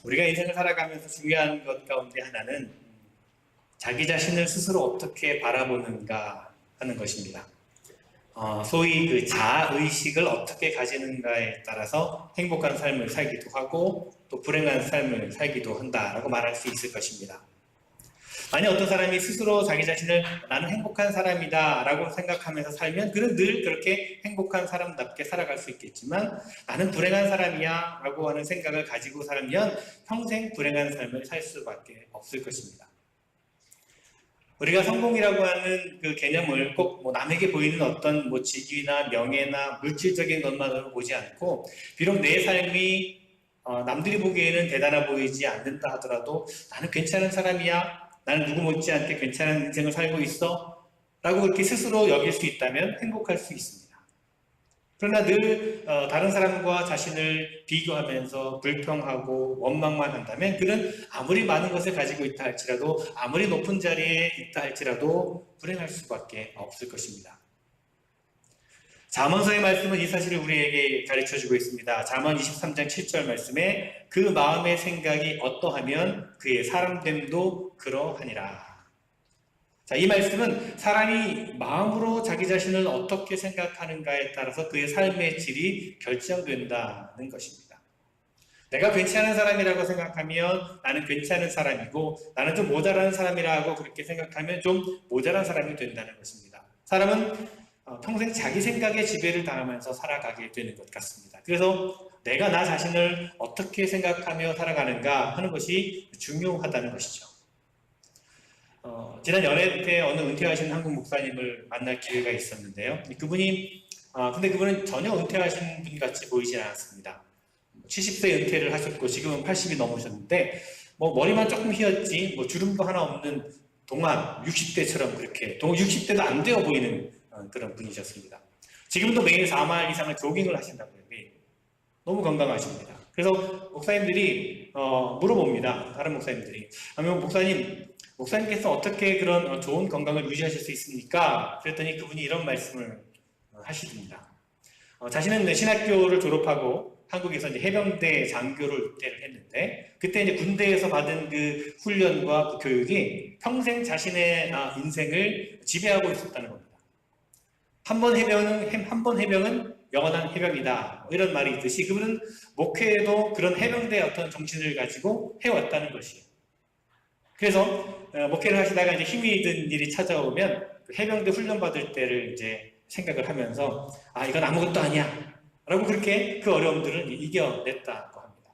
우리가 인생을 살아가면서 중요한 것 가운데 하나는 자기 자신을 스스로 어떻게 바라보는가 하는 것입니다. 소위 그 자아의식을 어떻게 가지는가에 따라서 행복한 삶을 살기도 하고 또 불행한 삶을 살기도 한다라고 말할 수 있을 것입니다. 만약 어떤 사람이 스스로 자기 자신을 나는 행복한 사람이다 라고 생각하면서 살면 그는 늘 그렇게 행복한 사람답게 살아갈 수 있겠지만 나는 불행한 사람이야 라고 하는 생각을 가지고 살면 평생 불행한 삶을 살 수밖에 없을 것입니다. 우리가 성공이라고 하는 그 개념을 꼭 남에게 보이는 어떤 직위나 명예나 물질적인 것만으로 보지 않고 비록 내 삶이 남들이 보기에는 대단해 보이지 않는다 하더라도 나는 괜찮은 사람이야, 나는 누구 못지않게 괜찮은 인생을 살고 있어 라고 그렇게 스스로 여길 수 있다면 행복할 수 있습니다. 그러나 늘 다른 사람과 자신을 비교하면서 불평하고 원망만 한다면 그는 아무리 많은 것을 가지고 있다 할지라도 아무리 높은 자리에 있다 할지라도 불행할 수밖에 없을 것입니다. 잠언서의 말씀은 이 사실을 우리에게 가르쳐주고 있습니다. 잠언 23장 7절 말씀에 그 마음의 생각이 어떠하면 그의 사람됨도 그러하니라. 자, 이 말씀은 사람이 마음으로 자기 자신을 어떻게 생각하는가에 따라서 그의 삶의 질이 결정된다는 것입니다. 내가 괜찮은 사람이라고 생각하면 나는 괜찮은 사람이고 나는 좀 모자란 사람이라고 그렇게 생각하면 좀 모자란 사람이 된다는 것입니다. 사람은 평생 자기 생각에 지배를 당하면서 살아가게 되는 것 같습니다. 그래서 내가 나 자신을 어떻게 생각하며 살아가는가 하는 것이 중요하다는 것이죠. 지난 연애 때 어느 은퇴하신 한국 목사님을 만날 기회가 있었는데요. 근데 그분은 전혀 은퇴하신 분 같이 보이지 않았습니다. 70세 은퇴를 하셨고 지금은 80이 넘으셨는데 머리만 조금 휘었지 주름도 하나 없는 동안 60대처럼 그렇게 60대도 안 되어 보이는 그런 분이셨습니다. 지금도 매일 4마일 이상을 조깅을 하신다고요. 매일. 너무 건강하십니다. 그래서 목사님들이 물어봅니다. 다른 목사님들이. 목사님께서 어떻게 그런 좋은 건강을 유지하실 수 있습니까? 그랬더니 그분이 이런 말씀을 하시됩니다. 자신은 신학교를 졸업하고 한국에서 이제 해병대 장교를 때를 했는데 그때 이제 군대에서 받은 그 훈련과 그 교육이 평생 자신의 인생을 지배하고 있었다는 겁니다. 한 번 해병은 영원한 해병이다. 이런 말이 있듯이 그분은 목회에도 그런 해병대의 어떤 정신을 가지고 해왔다는 것이에요. 그래서 목회를 하시다가 이제 힘이 든 일이 찾아오면 그 해병대 훈련 받을 때를 이제 생각을 하면서 이건 아무것도 아니야 라고 그렇게 그 어려움들을 이겨냈다고 합니다.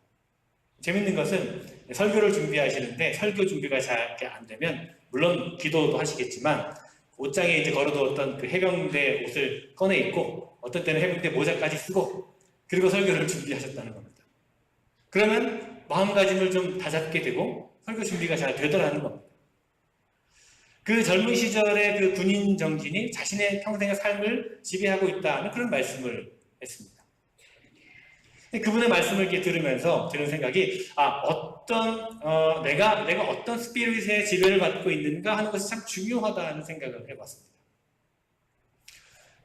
재밌는 것은 설교를 준비하시는데 설교 준비가 잘 안 되면 물론 기도도 하시겠지만 옷장에 이제 걸어두었던 그 해병대 옷을 꺼내 입고 어떤 때는 해병대 모자까지 쓰고 그리고 설교를 준비하셨다는 겁니다. 그러면 마음가짐을 좀 다잡게 되고 설교 준비가 잘 되더라는 겁니다. 그 젊은 시절의 그 군인 정신이 자신의 평생의 삶을 지배하고 있다는 그런 말씀을 했습니다. 그분의 말씀을 이렇게 들으면서 드는 생각이 내가 어떤 스피릿의 지배를 받고 있는가 하는 것이 참 중요하다는 생각을 해봤습니다.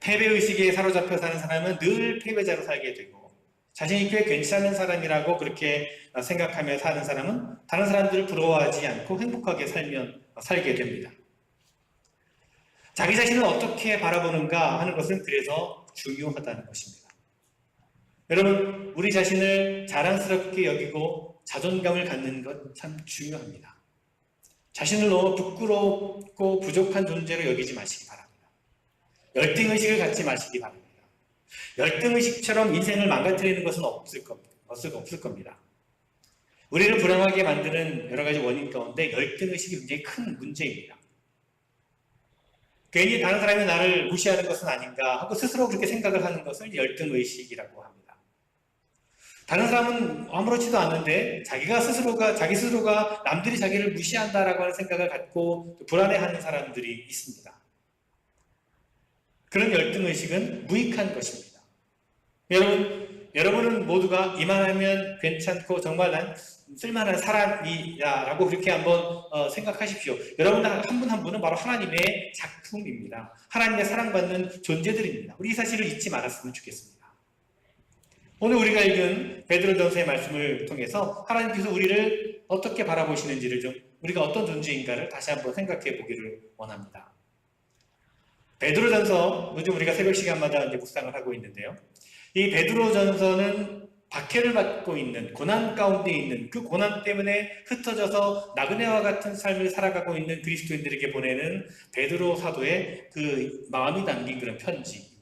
패배의식에 사로잡혀 사는 사람은 늘 패배자로 살게 되고 자신이 꽤 괜찮은 사람이라고 그렇게 생각하며 사는 사람은 다른 사람들을 부러워하지 않고 행복하게 살게 됩니다. 자기 자신을 어떻게 바라보는가 하는 것은 그래서 중요하다는 것입니다. 여러분, 우리 자신을 자랑스럽게 여기고 자존감을 갖는 것 참 중요합니다. 자신을 너무 부끄럽고 부족한 존재로 여기지 마시기 바랍니다. 열등의식을 갖지 마시기 바랍니다. 열등의식처럼 인생을 망가뜨리는 것은 없을 겁니다. 우리를 불안하게 만드는 여러 가지 원인 가운데 열등의식이 굉장히 큰 문제입니다. 괜히 다른 사람이 나를 무시하는 것은 아닌가 하고 스스로 그렇게 생각을 하는 것을 열등의식이라고 합니다. 다른 사람은 아무렇지도 않은데 자기 스스로가 남들이 자기를 무시한다라고 하는 생각을 갖고 불안해하는 사람들이 있습니다. 그런 열등의식은 무익한 것입니다. 여러분은 모두가 이만하면 괜찮고 정말 난 쓸만한 사람이라고 그렇게 한번 생각하십시오. 여러분 한 분 한 분은 바로 하나님의 작품입니다. 하나님의 사랑받는 존재들입니다. 우리 이 사실을 잊지 말았으면 좋겠습니다. 오늘 우리가 읽은 베드로전서의 말씀을 통해서 하나님께서 우리를 어떻게 바라보시는지를 좀 우리가 어떤 존재인가를 다시 한번 생각해 보기를 원합니다. 베드로전서 요즘 우리가 새벽 시간마다 이제 묵상을 하고 있는데요. 이 베드로전서는 박해를 받고 있는 고난 가운데 있는 그 고난 때문에 흩어져서 나그네와 같은 삶을 살아가고 있는 그리스도인들에게 보내는 베드로 사도의 그 마음이 담긴 그런 편지입니다.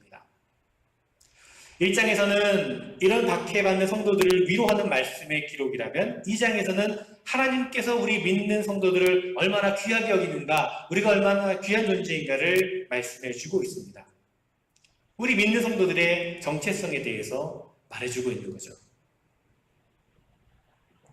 1장에서는 이런 박해받는 성도들을 위로하는 말씀의 기록이라면 2장에서는 하나님께서 우리 믿는 성도들을 얼마나 귀하게 여기는가, 우리가 얼마나 귀한 존재인가를 말씀해 주고 있습니다. 우리 믿는 성도들의 정체성에 대해서 말해주고 있는 거죠.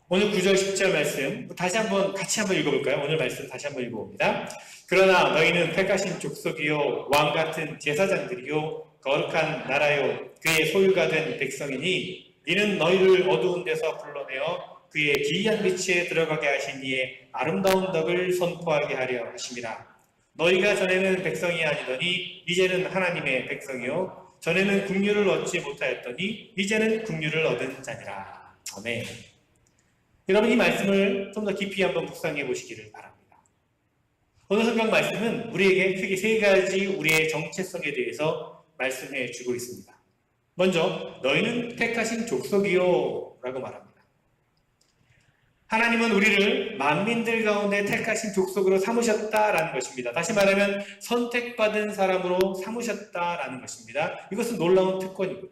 오늘 9절 10절 말씀 같이 한번 읽어볼까요? 오늘 말씀 다시 한번 읽어봅니다. 그러나 너희는 택하신 족속이요 왕같은 제사장들이요 거룩한 나라요 그의 소유가 된 백성이니 이는 너희를 어두운 데서 불러내어 그의 기이한 빛에 들어가게 하신 이의 아름다운 덕을 선포하게 하려 하심이라. 너희가 전에는 백성이 아니더니 이제는 하나님의 백성이요 전에는 국류를 얻지 못하였더니 이제는 국류를 얻은 자니라. 아멘. 여러분, 이 말씀을 좀 더 깊이 한번 묵상해 보시기를 바랍니다. 오늘 성경 말씀은 우리에게 크게 세 가지 우리의 정체성에 대해서 말씀해 주고 있습니다. 먼저 너희는 택하신 족속이요 라고 말합니다. 하나님은 우리를 만민들 가운데 택하신 족속으로 삼으셨다라는 것입니다. 다시 말하면 선택받은 사람으로 삼으셨다라는 것입니다. 이것은 놀라운 특권입니다.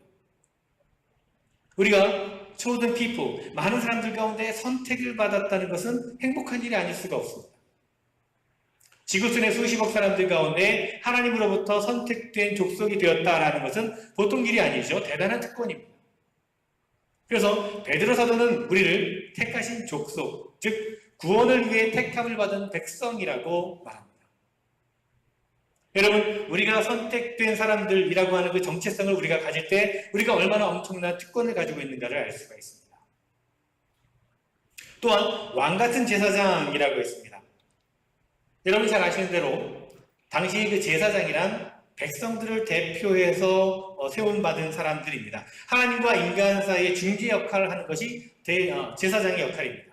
우리가 chosen people, 많은 사람들 가운데 선택을 받았다는 것은 행복한 일이 아닐 수가 없습니다. 지구촌의 수십억 사람들 가운데 하나님으로부터 선택된 족속이 되었다라는 것은 보통 일이 아니죠. 대단한 특권입니다. 그래서 베드로 사도는 우리를 택하신 족속, 즉 구원을 위해 택함을 받은 백성이라고 말합니다. 여러분, 우리가 선택된 사람들이라고 하는 그 정체성을 우리가 가질 때 우리가 얼마나 엄청난 특권을 가지고 있는가를 알 수가 있습니다. 또한 왕같은 제사장이라고 했습니다. 여러분 잘 아시는 대로 당시 그 제사장이란 백성들을 대표해서 세움받은 사람들입니다. 하나님과 인간 사이의 중재 역할을 하는 것이 제사장의 역할입니다.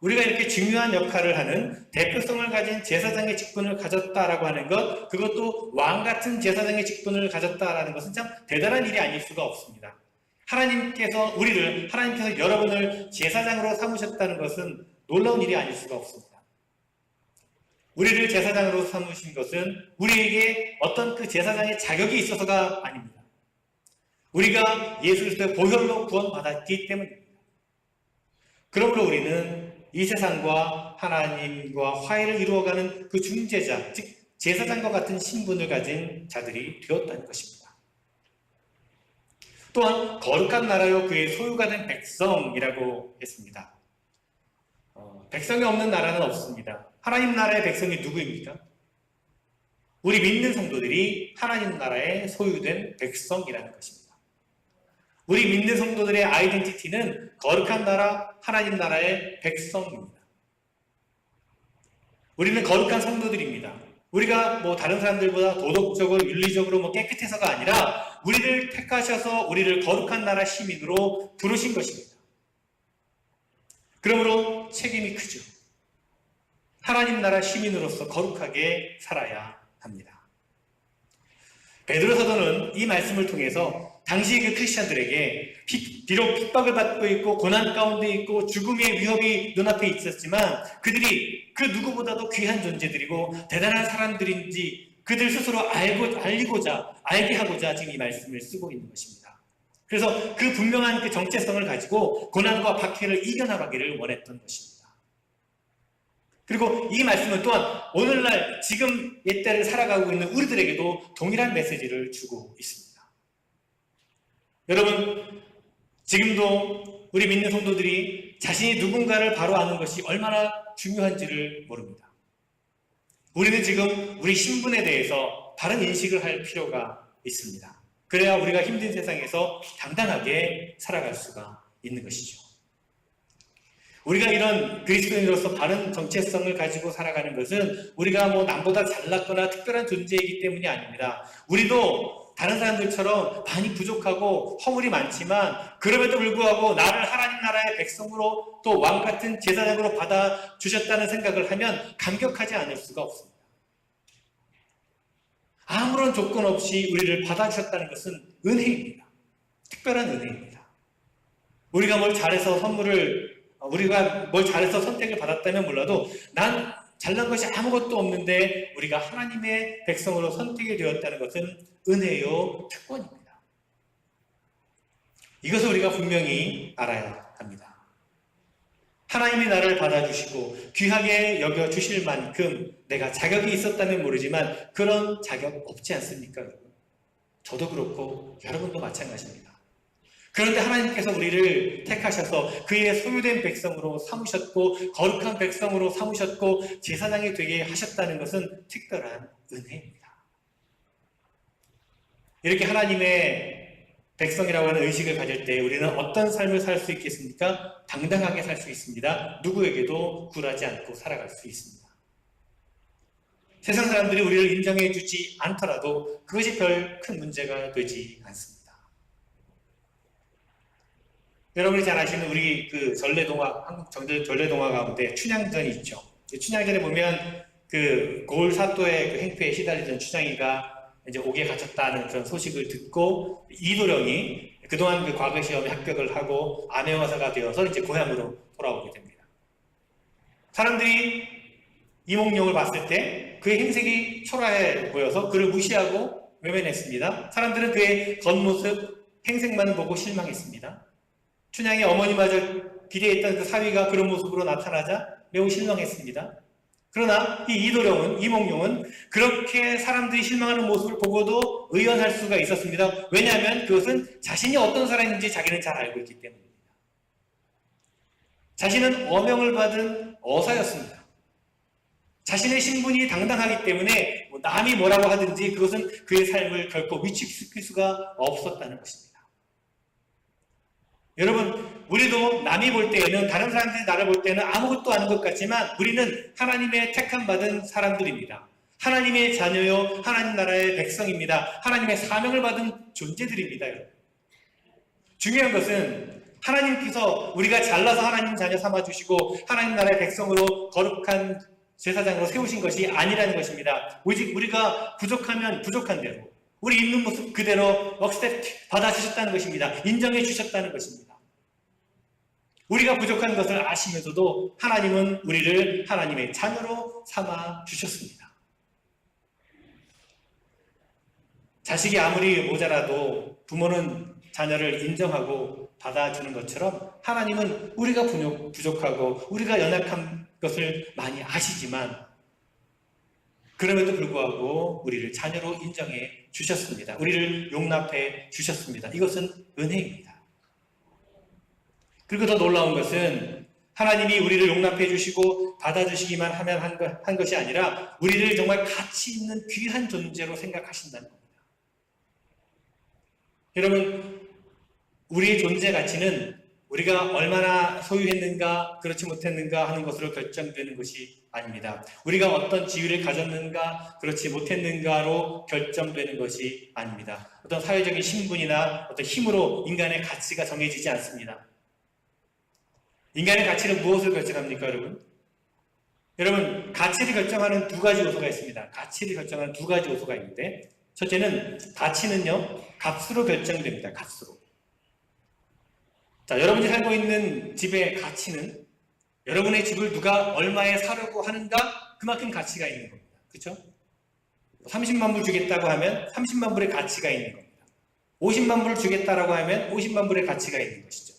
우리가 이렇게 중요한 역할을 하는 대표성을 가진 제사장의 직분을 가졌다라고 하는 것, 그것도 왕같은 제사장의 직분을 가졌다라는 것은 참 대단한 일이 아닐 수가 없습니다. 하나님께서 여러분을 제사장으로 삼으셨다는 것은 놀라운 일이 아닐 수가 없습니다. 우리를 제사장으로 삼으신 것은 우리에게 어떤 그 제사장의 자격이 있어서가 아닙니다. 우리가 예수 그리스도의 보혈로 구원받았기 때문입니다. 그러므로 우리는 이 세상과 하나님과 화해를 이루어가는 그 중재자, 즉 제사장과 같은 신분을 가진 자들이 되었다는 것입니다. 또한 거룩한 나라요 그의 소유가 된 백성이라고 했습니다. 백성이 없는 나라는 없습니다. 하나님 나라의 백성이 누구입니까? 우리 믿는 성도들이 하나님 나라의 소유된 백성이라는 것입니다. 우리 믿는 성도들의 아이덴티티는 거룩한 나라, 하나님 나라의 백성입니다. 우리는 거룩한 성도들입니다. 우리가 다른 사람들보다 도덕적으로, 윤리적으로 깨끗해서가 아니라 우리를 택하셔서 우리를 거룩한 나라 시민으로 부르신 것입니다. 그러므로 책임이 크죠. 하나님 나라 시민으로서 거룩하게 살아야 합니다. 베드로 사도는 이 말씀을 통해서 당시 그 크리스천들에게 비록 핍박을 받고 있고 고난 가운데 있고 죽음의 위협이 눈앞에 있었지만 그들이 그 누구보다도 귀한 존재들이고 대단한 사람들인지 그들 스스로 알게 하고자 지금 이 말씀을 쓰고 있는 것입니다. 그래서 그 분명한 그 정체성을 가지고 고난과 박해를 이겨나가기를 원했던 것입니다. 그리고 이 말씀은 또한 오늘날 지금 옛때를 살아가고 있는 우리들에게도 동일한 메시지를 주고 있습니다. 여러분, 지금도 우리 믿는 성도들이 자신이 누군가를 바로 아는 것이 얼마나 중요한지를 모릅니다. 우리는 지금 우리 신분에 대해서 바른 인식을 할 필요가 있습니다. 그래야 우리가 힘든 세상에서 당당하게 살아갈 수가 있는 것이죠. 우리가 이런 그리스도인으로서 바른 정체성을 가지고 살아가는 것은 우리가 남보다 잘났거나 특별한 존재이기 때문이 아닙니다. 우리도 다른 사람들처럼 많이 부족하고 허물이 많지만 그럼에도 불구하고 나를 하나님 나라의 백성으로 또 왕 같은 제사장으로 받아주셨다는 생각을 하면 감격하지 않을 수가 없습니다. 아무런 조건 없이 우리를 받아주셨다는 것은 은혜입니다. 특별한 은혜입니다. 우리가 뭘 잘해서 선택을 받았다면 몰라도 난 잘난 것이 아무것도 없는데 우리가 하나님의 백성으로 선택이 되었다는 것은 은혜요 특권입니다. 이것을 우리가 분명히 알아야 합니다. 하나님이 나를 받아주시고 귀하게 여겨주실 만큼 내가 자격이 있었다면 모르지만 그런 자격 없지 않습니까? 저도 그렇고 여러분도 마찬가지입니다. 그런데 하나님께서 우리를 택하셔서 그의 소유된 백성으로 삼으셨고 거룩한 백성으로 삼으셨고 제사장이 되게 하셨다는 것은 특별한 은혜입니다. 이렇게 하나님의 백성이라고 하는 의식을 가질 때 우리는 어떤 삶을 살 수 있겠습니까? 당당하게 살 수 있습니다. 누구에게도 굴하지 않고 살아갈 수 있습니다. 세상 사람들이 우리를 인정해 주지 않더라도 그것이 별 큰 문제가 되지 않습니다. 여러분이 잘 아시는 우리 그 전래동화, 한국 전래동화 가운데 춘향전이 있죠. 춘향전에 보면 그 고을사또의 그 행패에 시달리던 춘향이가 이제 옥에 갇혔다는 그런 소식을 듣고 이도령이 그동안 그 과거 시험에 합격을 하고 암행어사가 되어서 이제 고향으로 돌아오게 됩니다. 사람들이 이몽룡을 봤을 때 그의 행색이 초라해 보여서 그를 무시하고 외면했습니다. 사람들은 그의 겉모습, 행색만 보고 실망했습니다. 춘향의 어머니마저 기대했던 그 사위가 그런 모습으로 나타나자 매우 실망했습니다. 그러나 이 이몽룡은 그렇게 사람들이 실망하는 모습을 보고도 의연할 수가 있었습니다. 왜냐하면 그것은 자신이 어떤 사람인지 자기는 잘 알고 있기 때문입니다. 자신은 어명을 받은 어사였습니다. 자신의 신분이 당당하기 때문에 남이 뭐라고 하든지 그것은 그의 삶을 결코 위축시킬 수가 없었다는 것입니다. 여러분, 우리도 남이 볼 때에는, 다른 사람들이 나를 볼 때는 아무것도 아닌 것 같지만 우리는 하나님의 택함 받은 사람들입니다. 하나님의 자녀요, 하나님 나라의 백성입니다. 하나님의 사명을 받은 존재들입니다. 여러분. 중요한 것은 하나님께서 우리가 잘나서 하나님 자녀 삼아주시고 하나님 나라의 백성으로 거룩한 제사장으로 세우신 것이 아니라는 것입니다. 오직 우리가 부족하면 부족한 대로 우리 있는 모습 그대로 억셉트 받아주셨다는 것입니다. 인정해 주셨다는 것입니다. 우리가 부족한 것을 아시면서도 하나님은 우리를 하나님의 자녀로 삼아 주셨습니다. 자식이 아무리 모자라도 부모는 자녀를 인정하고 받아주는 것처럼 하나님은 우리가 부족하고 우리가 연약한 것을 많이 아시지만 그럼에도 불구하고 우리를 자녀로 인정해 주셨습니다. 우리를 용납해 주셨습니다. 이것은 은혜입니다. 그리고 더 놀라운 것은 하나님이 우리를 용납해 주시고 받아주시기만 하면 한 것이 아니라 우리를 정말 가치 있는 귀한 존재로 생각하신다는 겁니다. 여러분, 우리의 존재 가치는 우리가 얼마나 소유했는가 그렇지 못했는가 하는 것으로 결정되는 것이 아닙니다. 우리가 어떤 지위를 가졌는가 그렇지 못했는가로 결정되는 것이 아닙니다. 어떤 사회적인 신분이나 어떤 힘으로 인간의 가치가 정해지지 않습니다. 인간의 가치는 무엇을 결정합니까, 여러분? 여러분, 가치를 결정하는 두 가지 요소가 있습니다. 가치를 결정하는 두 가지 요소가 있는데 첫째는 가치는요, 값으로 결정됩니다. 값으로. 자, 여러분이 살고 있는 집의 가치는 여러분의 집을 누가 얼마에 사려고 하는가 그만큼 가치가 있는 겁니다. 그렇죠? 30만 불 주겠다고 하면 30만 불의 가치가 있는 겁니다. 50만 불을 주겠다라고 하면 50만 불의 가치가 있는 것이죠.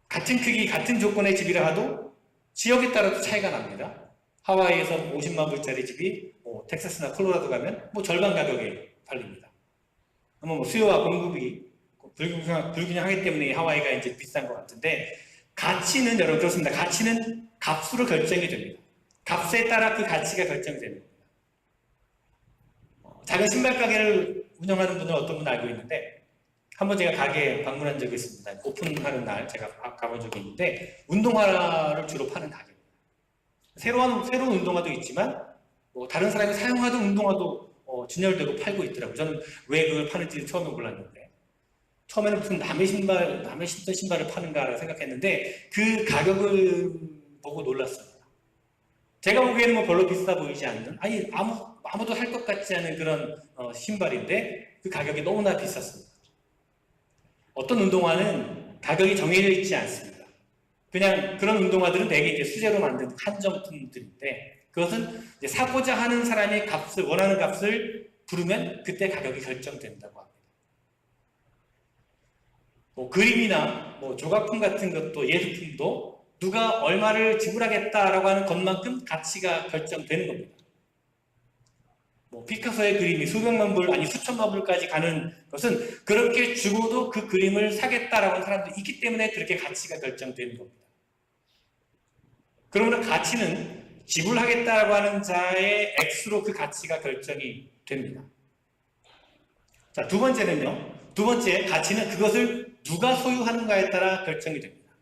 같은 크기, 같은 조건의 집이라 하도 지역에 따라도 차이가 납니다. 하와이에서 50만 불짜리 집이 텍사스나 콜로라도 가면 절반 가격에 팔립니다. 수요와 공급이 불균형하기 때문에 하와이가 이제 비싼 것 같은데 가치는 여러분 그렇습니다. 가치는 값으로 결정이 됩니다. 값에 따라 그 가치가 결정이 됩니다. 작은 신발 가게를 운영하는 분은 어떤 분은 알고 있는데 한번 제가 가게에 방문한 적이 있습니다. 오픈하는 날 제가 가본 적이 있는데 운동화를 주로 파는 가게입니다. 새로운 운동화도 있지만 다른 사람이 사용하던 운동화도 진열되고 팔고 있더라고요. 저는 왜 그걸 파는지 처음에 몰랐는데, 처음에는 무슨 남의 신던 신발을 파는가라고 생각했는데 그 가격을 보고 놀랐습니다. 제가 보기에는 뭐 별로 비싸 보이지 않는, 아니 아무도 할 것 같지 않은 그런 신발인데 그 가격이 너무나 비쌌습니다. 어떤 운동화는 가격이 정해져 있지 않습니다. 그냥 그런 운동화들은 대개 이제 수제로 만든 한정품들인데, 그것은 이제 사고자 하는 사람이 원하는 값을 부르면 그때 가격이 결정된다고 합니다. 뭐 그림이나 뭐 조각품 같은 것도, 예술품도 누가 얼마를 지불하겠다라고 하는 것만큼 가치가 결정되는 겁니다. 뭐 피카소의 그림이 수백만 불, 아니 수천만 불까지 가는 것은 그렇게 주고도 그 그림을 사겠다라고 하는 사람도 있기 때문에 그렇게 가치가 결정되는 겁니다. 그러므로 가치는 지불하겠다라고 하는 자의 액수로 그 가치가 결정이 됩니다. 자, 두 번째는요. 두 번째 가치는 그것을 누가 소유하는가에 따라 결정이 됩니다.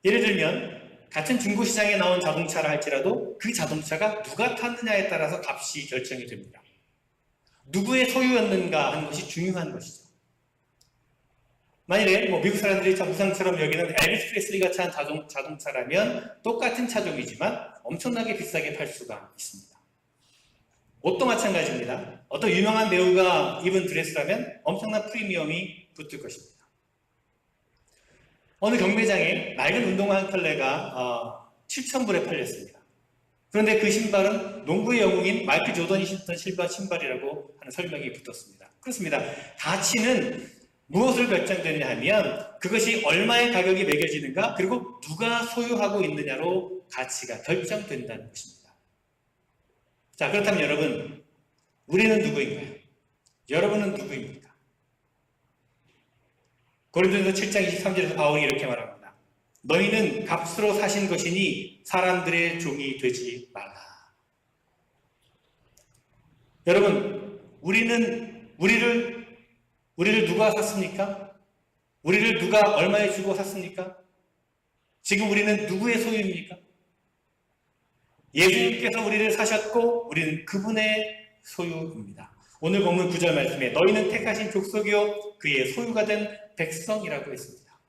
예를 들면 같은 중고시장에 나온 자동차를 할지라도 그 자동차가 누가 탔느냐에 따라서 값이 결정이 됩니다. 누구의 소유였는가 하는 것이 중요한 것이죠. 만일에 뭐 미국 사람들이 우상처럼 여기는 엘비스 프레슬리가 탄 자동차라면 똑같은 차종이지만 엄청나게 비싸게 팔 수가 있습니다. 옷도 마찬가지입니다. 어떤 유명한 배우가 입은 드레스라면 엄청난 프리미엄이 붙을 것입니다. 어느 경매장에 낡은 운동화 한 켤레가 7,000불에 팔렸습니다. 그런데 그 신발은 농구의 영웅인 마이클 조던이 신던 신발이라고 하는 설명이 붙었습니다. 그렇습니다. 가치는 무엇을 결정되느냐 하면 그것이 얼마의 가격이 매겨지는가, 그리고 누가 소유하고 있느냐로 가치가 결정된다는 것입니다. 자, 그렇다면 여러분, 우리는 누구인가요? 여러분은 누구입니까? 고린도전서 7장 23절에서 바울이 이렇게 말합니다. 너희는 값으로 사신 것이니 사람들의 종이 되지 말라. 여러분, 우리를 누가 샀습니까? 우리를 누가 얼마에 주고 샀습니까? 지금 우리는 누구의 소유입니까? 예수님께서 우리를 사셨고 우리는 그분의 소유입니다. 오늘 본문 9절 말씀에 너희는 택하신 족속이요 그의 소유가 된 백성이라고 했습니다.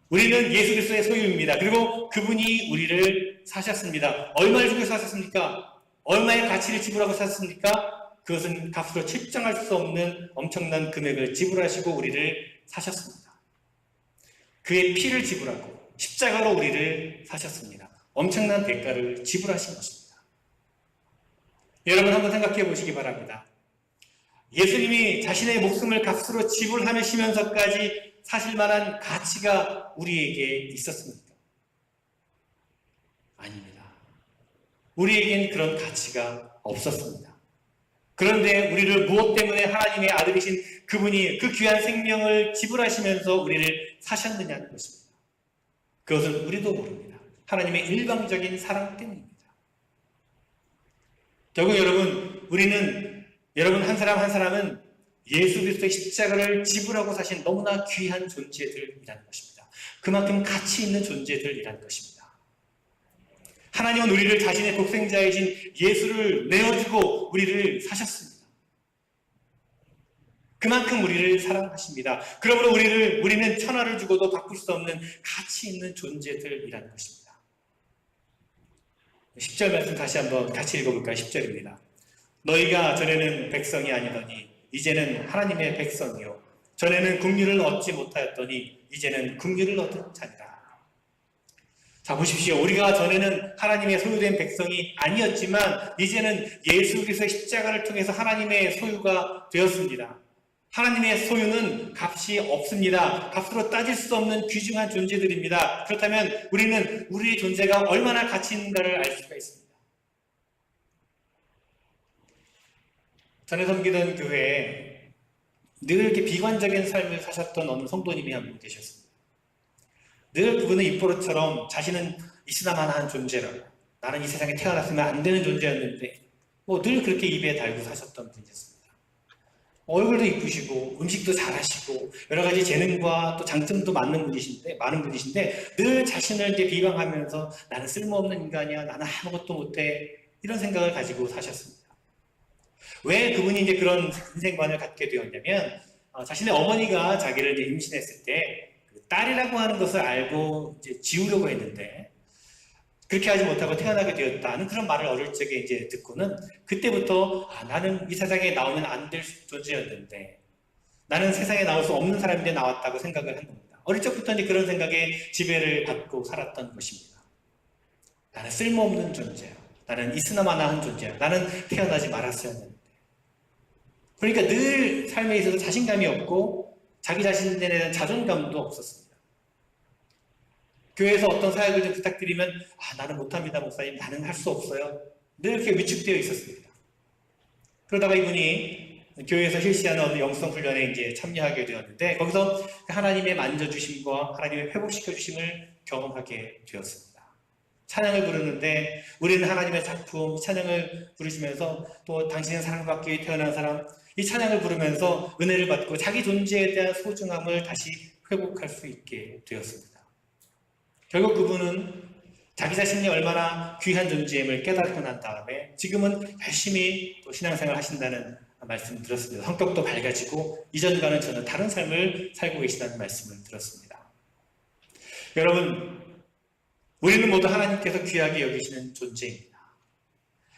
우리는 예수 그리스도의 소유입니다. 그리고 그분이 우리를 사셨습니다. 얼마를 주고 사셨습니까? 얼마의 가치를 지불하고 사셨습니까? 그것은 값으로 책정할 수 없는 엄청난 금액을 지불하시고 우리를 사셨습니다. 그의 피를 지불하고 십자가로 우리를 사셨습니다. 엄청난 대가를 지불하신 것입니다. 여러분 한번 생각해 보시기 바랍니다. 예수님이 자신의 목숨을 값으로 지불하시면서까지 사실 만한 가치가 우리에게 있었습니까? 아닙니다. 우리에겐 그런 가치가 없었습니다. 그런데 우리를 무엇 때문에 하나님의 아들이신 그분이 그 귀한 생명을 지불하시면서 우리를 사셨느냐는 것입니다. 그것은 우리도 모릅니다. 하나님의 일방적인 사랑 때문입니다. 결국 여러분 한 사람 한 사람은 예수 그리스도의 십자가를 지불하고 사신 너무나 귀한 존재들이라는 것입니다. 그만큼 가치 있는 존재들이라는 것입니다. 하나님은 우리를 자신의 독생자이신 예수를 내어주고 우리를 사셨습니다. 그만큼 우리를 사랑하십니다. 그러므로 우리는 천하를 주고도 바꿀 수 없는 가치 있는 존재들이라는 것입니다. 10절 말씀 다시 한번 같이 읽어볼까요? 10절입니다. 너희가 전에는 백성이 아니더니 이제는 하나님의 백성이요 전에는 긍휼을 얻지 못하였더니 이제는 긍휼을 얻은 자니라. 자, 보십시오. 우리가 전에는 하나님의 소유된 백성이 아니었지만 이제는 예수 그리스도의 십자가를 통해서 하나님의 소유가 되었습니다. 하나님의 소유는 값이 없습니다. 값으로 따질 수 없는 귀중한 존재들입니다. 그렇다면 우리는 우리의 존재가 얼마나 가치 있는가를 알 수가 있습니다. 전에 섬기던 교회에 늘 이렇게 비관적인 삶을 사셨던 어느 성도님이 한 분 계셨습니다. 늘 그분은 입버릇처럼 자신은 있으나마나한 존재라고, 나는 이 세상에 태어났으면 안 되는 존재였는데 늘 그렇게 입에 달고 사셨던 분이었습니다. 얼굴도 이쁘시고 음식도 잘하시고 여러 가지 재능과 또 장점도 많은 분이신데 늘 자신을 이제 비방하면서 나는 쓸모없는 인간이야, 나는 아무것도 못해, 이런 생각을 가지고 사셨습니다. 왜 그분이 이제 그런 인생관을 갖게 되었냐면 자신의 어머니가 자기를 이제 임신했을 때 그 딸이라고 하는 것을 알고 이제 지우려고 했는데 그렇게 하지 못하고 태어나게 되었다는 그런 말을 어릴 적에 이제 듣고는 그때부터 나는 이 세상에 나오면 안 될 존재였는데 나는 세상에 나올 수 없는 사람인데 나왔다고 생각을 한 겁니다. 어릴 적부터 이제 그런 생각에 지배를 받고 살았던 것입니다. 나는 쓸모없는 존재야. 나는 있으나마나 한 존재야. 나는 태어나지 말았어야 했는데. 그러니까 늘 삶에 있어서 자신감이 없고 자기 자신에 대한 자존감도 없었습니다. 교회에서 어떤 사역을 좀 부탁드리면 나는 못합니다 목사님. 나는 할 수 없어요. 늘 이렇게 위축되어 있었습니다. 그러다가 이분이 교회에서 실시하는 어느 영성 훈련에 이제 참여하게 되었는데 거기서 하나님의 만져주심과 하나님의 회복시켜주심을 경험하게 되었습니다. 찬양을 부르는데 우리는 하나님의 작품 찬양을 부르시면서 또 당신은 사랑받기 위해 태어난 사람 이 찬양을 부르면서 은혜를 받고 자기 존재에 대한 소중함을 다시 회복할 수 있게 되었습니다. 결국 그분은 자기 자신이 얼마나 귀한 존재임을 깨닫고 난 다음에 지금은 열심히 또 신앙생활 하신다는 말씀을 들었습니다. 성격도 밝아지고 이전과는 전혀 다른 삶을 살고 계시다는 말씀을 들었습니다. 여러분, 우리는 모두 하나님께서 귀하게 여기시는 존재입니다.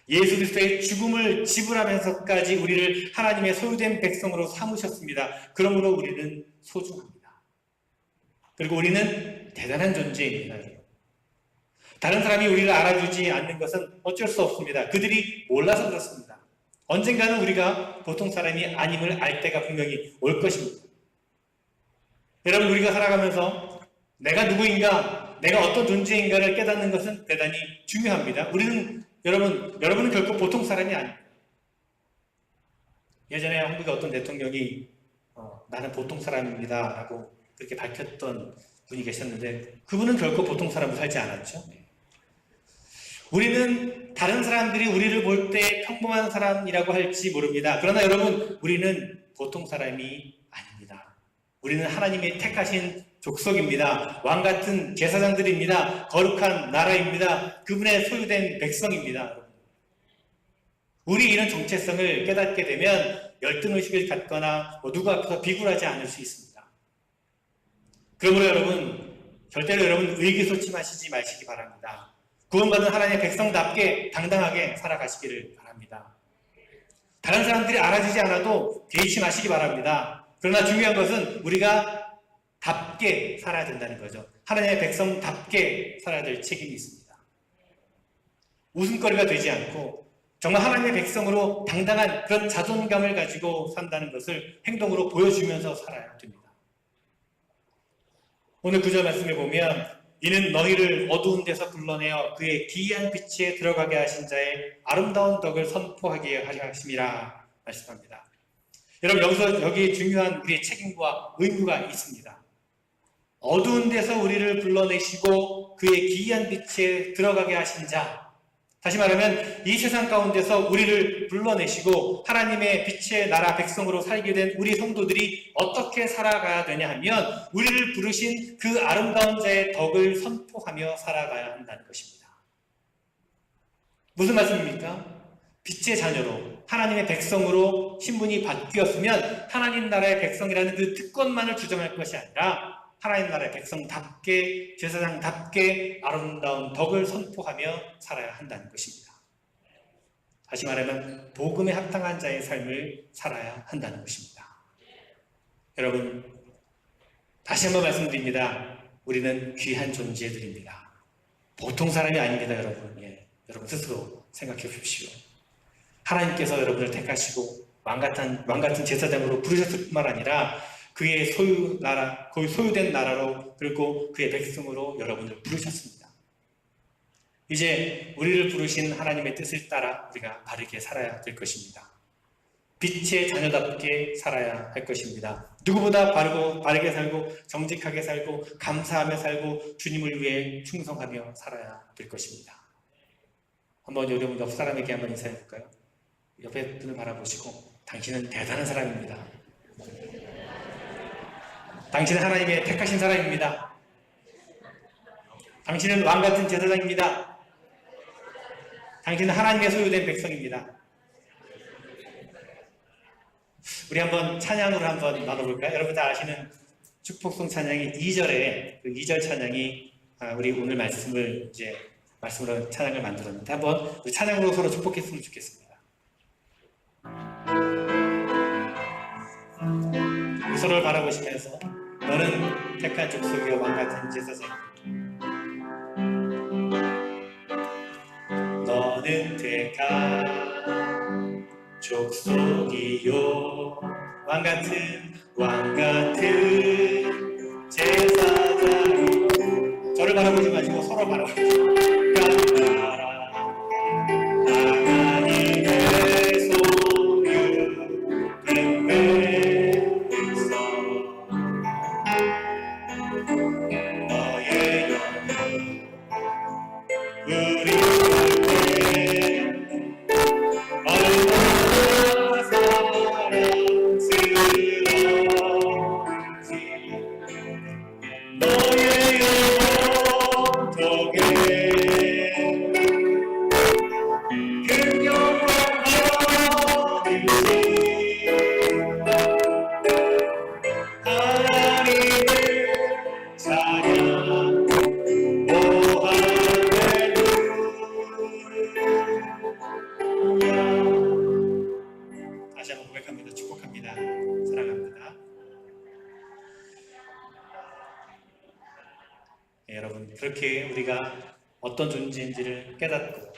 예수 그리스도의 죽음을 지불하면서까지 우리를 하나님의 소유된 백성으로 삼으셨습니다. 그러므로 우리는 소중합니다. 그리고 우리는 대단한 존재입니다. 다른 사람이 우리를 알아주지 않는 것은 어쩔 수 없습니다. 그들이 몰라서 그렇습니다. 언젠가는 우리가 보통 사람이 아님을 알 때가 분명히 올 것입니다. 여러분, 우리가 살아가면서 내가 누구인가, 내가 어떤 존재인가를 깨닫는 것은 대단히 중요합니다. 여러분은 결코 보통 사람이 아닙니다. 예전에 한국의 어떤 대통령이 나는 보통 사람입니다 라고 그렇게 밝혔던 분이 계셨는데 그분은 결코 보통 사람으로 살지 않았죠. 우리는 다른 사람들이 우리를 볼 때 평범한 사람이라고 할지 모릅니다. 그러나 여러분, 우리는 보통 사람이 아닙니다. 우리는 하나님의 택하신 족속입니다. 왕같은 제사장들입니다. 거룩한 나라입니다. 그분의 소유된 백성입니다. 우리 이런 정체성을 깨닫게 되면 열등의식을 갖거나 누구 앞에서 비굴하지 않을 수 있습니다. 그러므로 여러분, 절대로 여러분 의기소침하시지 마시기 바랍니다. 구원받은 하나님의 백성답게 당당하게 살아가시기를 바랍니다. 다른 사람들이 알아주지 않아도 개의치 마시기 바랍니다. 그러나 중요한 것은 우리가 답게 살아야 된다는 거죠. 하나님의 백성답게 살아야 될 책임이 있습니다. 웃음거리가 되지 않고 정말 하나님의 백성으로 당당한 그런 자존감을 가지고 산다는 것을 행동으로 보여주면서 살아야 됩니다. 오늘 9절 말씀에 보면 이는 너희를 어두운 데서 불러내어 그의 기이한 빛에 들어가게 하신 자의 아름다운 덕을 선포하게 하심이라 말씀합니다. 여러분, 여기 중요한 우리의 책임과 의무가 있습니다. 어두운 데서 우리를 불러내시고 그의 기이한 빛에 들어가게 하신 자, 다시 말하면 이 세상 가운데서 우리를 불러내시고 하나님의 빛의 나라 백성으로 살게 된 우리 성도들이 어떻게 살아가야 되냐 하면 우리를 부르신 그 아름다운 자의 덕을 선포하며 살아가야 한다는 것입니다. 무슨 말씀입니까? 빛의 자녀로 하나님의 백성으로 신분이 바뀌었으면 하나님 나라의 백성이라는 그 특권만을 주장할 것이 아니라 하나님 나라의 백성답게 제사장답게 아름다운 덕을 선포하며 살아야 한다는 것입니다. 다시 말하면 복음에 합당한 자의 삶을 살아야 한다는 것입니다. 여러분, 다시 한번 말씀드립니다. 우리는 귀한 존재들입니다. 보통 사람이 아닙니다. 여러분. 여러분 스스로 생각해 보십시오. 하나님께서 여러분을 택하시고 왕같은 제사장으로 부르셨을 뿐만 아니라 그의 소유된 나라로 그리고 그의 백성으로 여러분을 부르셨습니다. 이제 우리를 부르신 하나님의 뜻을 따라 우리가 바르게 살아야 될 것입니다. 빛의 자녀답게 살아야 할 것입니다. 누구보다 바르게 살고 정직하게 살고 감사하며 살고 주님을 위해 충성하며 살아야 될 것입니다. 한번 여러분 옆 사람에게 한번 인사해 볼까요? 옆에 분을 바라보시고 당신은 대단한 사람입니다. 당신은 하나님의 택하신 사람입니다. 당신은 왕같은 제사장입니다. 당신은 하나님의 소유된 백성입니다. 우리 한번 찬양으로 한번 나눠볼까요? 여러분 다 아시는 축복송 찬양이 2절에 그 2절 찬양이 우리 오늘 말씀으로 찬양을 만들었는데 한번 우리 찬양으로 서로 축복했으면 좋겠습니다. 서로를 바라보시면서 너는 택한 족속이요 왕같은 제사장, 너는 택한 족속이요 왕같은 제사장. 저를 바라보지 마시고 서로 바라보시고 하나님의 소유된 백성, 너의 영혼 우리 얼마나 사랑스러운지 너의 영혼 덕에 그 영원 어디지 하나님을 찬양 오 할렐루야. 다시 한번 고백합니다. 축복합니다. 사랑합니다. 네, 여러분 그렇게 우리가 어떤 존재인지를 깨닫고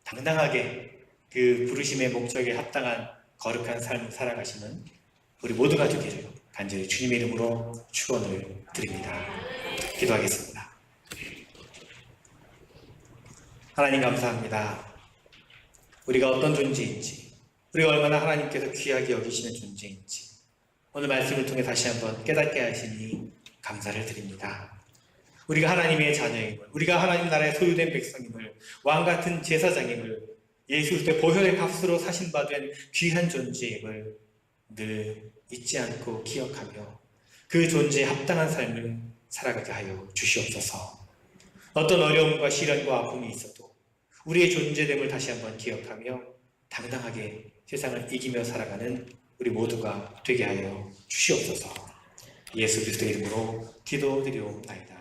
당당하게 그 부르심의 목적에 합당한 거룩한 삶을 살아가시는 우리 모두가 되기를 간절히 주님의 이름으로 축원을 드립니다. 기도하겠습니다. 하나님 감사합니다. 우리가 어떤 존재인지, 우리가 얼마나 하나님께서 귀하게 여기시는 존재인지 오늘 말씀을 통해 다시 한번 깨닫게 하시니 감사를 드립니다. 우리가 하나님의 자녀임을, 우리가 하나님 나라의 소유된 백성임을, 왕같은 제사장임을, 예수 그리스도의 보혈의 값으로 사신받은 귀한 존재임을 늘 잊지 않고 기억하며 그 존재에 합당한 삶을 살아가게 하여 주시옵소서. 어떤 어려움과 시련과 아픔이 있어도 우리의 존재됨을 다시 한번 기억하며 당당하게 세상을 이기며 살아가는 우리 모두가 되게 하여 주시옵소서. 예수 그리스도의 이름으로 기도드리옵나이다.